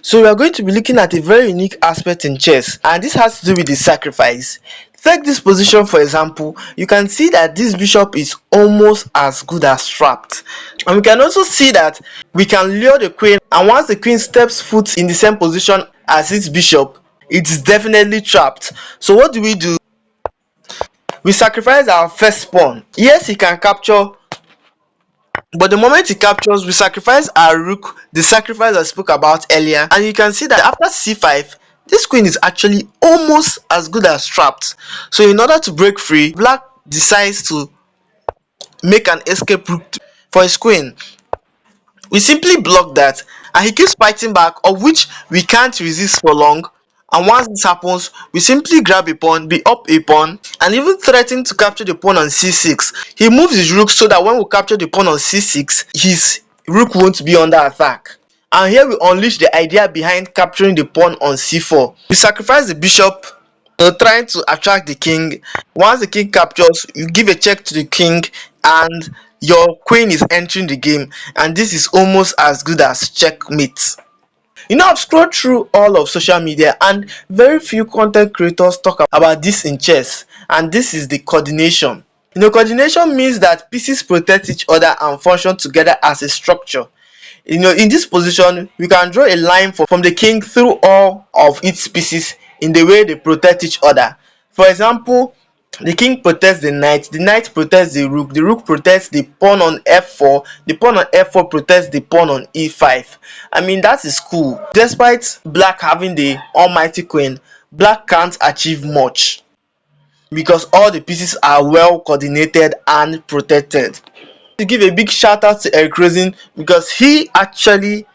So we are going to be looking at a very unique aspect in chess, and this has to do with the sacrifice. Take this position for example. You can see that this bishop is almost as good as trapped, and we can also see that we can lure the queen, and once the queen steps foot in the same position as its bishop, it's definitely trapped. So what do? We sacrifice our first pawn. Yes, he can capture, but the moment he captures, we sacrifice our rook, the sacrifice I spoke about earlier, and you can see that after c5, this queen is actually almost as good as trapped. So in order to break free, black decides to make an escape route for his queen. We simply block that, and he keeps fighting back, of which we can't resist for long. And once this happens, we simply grab a pawn, be up a pawn, and even threaten to capture the pawn on c6. He moves his rook so that when we capture the pawn on c6, his rook won't be under attack. And here we unleash the idea behind capturing the pawn on c4. We sacrifice the bishop, trying to attract the king. Once the king captures, you give a check to the king, and your queen is entering the game, and this is almost as good as checkmate. I've scrolled through all of social media, and very few content creators talk about this in chess, and this is the coordination. Coordination means that pieces protect each other and function together as a structure. In this position, we can draw a line from the king through all of its pieces in the way they protect each other. For example, the king protects the knight protects the rook protects the pawn on f4, the pawn on f4 protects the pawn on e5. That is cool. Despite black having the almighty queen, black can't achieve much because all the pieces are well coordinated and protected. To give a big shout out to Eric Rosen, because he actually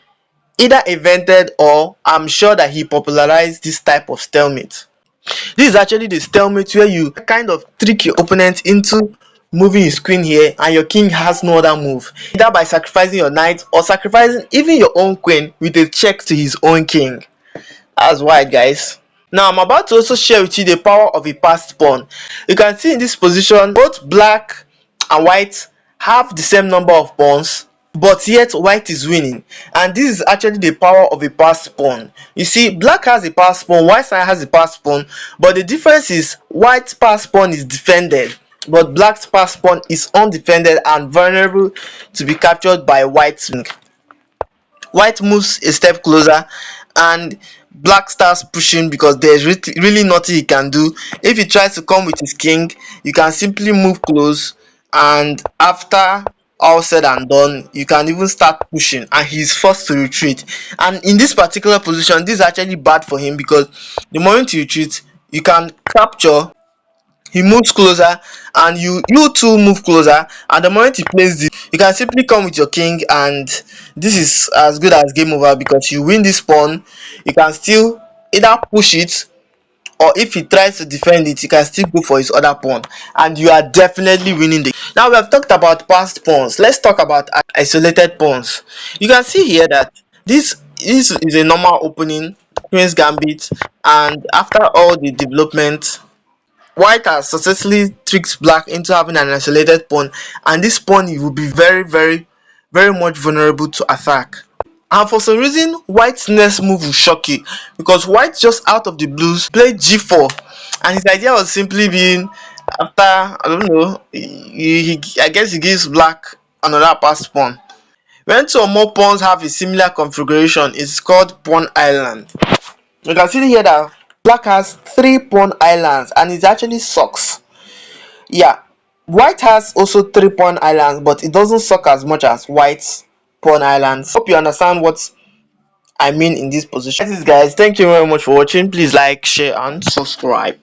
either invented, or I'm sure that he popularized this type of stalemate. This is actually the stalemate where you kind of trick your opponent into moving his queen here, and your king has no other move, either by sacrificing your knight or sacrificing even your own queen with a check to his own king. That's why, guys. Now I'm about to also share with you the power of a passed pawn. You can see in this position both black and white have the same number of pawns, but yet white is winning, and this is actually the power of a passed pawn. You see, black has a passed pawn, white side has a passed pawn, but the difference is white's passed pawn is defended, but black's passed pawn is undefended and vulnerable to be captured by white's wing. White moves a step closer, and black starts pushing because there's really nothing he can do. If he tries to come with his king, you can simply move close, and after all said and done, you can even start pushing and he's forced to retreat. And in this particular position, this is actually bad for him because the moment you retreat, you can capture, he moves closer, and you too move closer, and the moment he plays this, you can simply come with your king, and this is as good as game over because you win this pawn. You can still either push it, or if he tries to defend it, you can still go for his other pawn, and you are definitely winning the. Now we have talked about passed pawns, let's talk about isolated pawns. You can see here that this is a normal opening, queen's gambit, and after all the development, white has successfully tricked black into having an isolated pawn, and this pawn will be very much vulnerable to attack. And for some reason, white's next move will shock you, because white just out of the blues played g4, and his idea was simply being, after, I don't know, I guess he gives black another passed pawn. When two or more pawns have a similar configuration, it's called pawn island. You can see here that black has 3 pawn islands, and it actually sucks. Yeah, white has also 3 pawn islands, but it doesn't suck as much as white's pawn islands. Hope you understand what I mean in this position. Guys, thank you very much for watching. Please like, share and subscribe.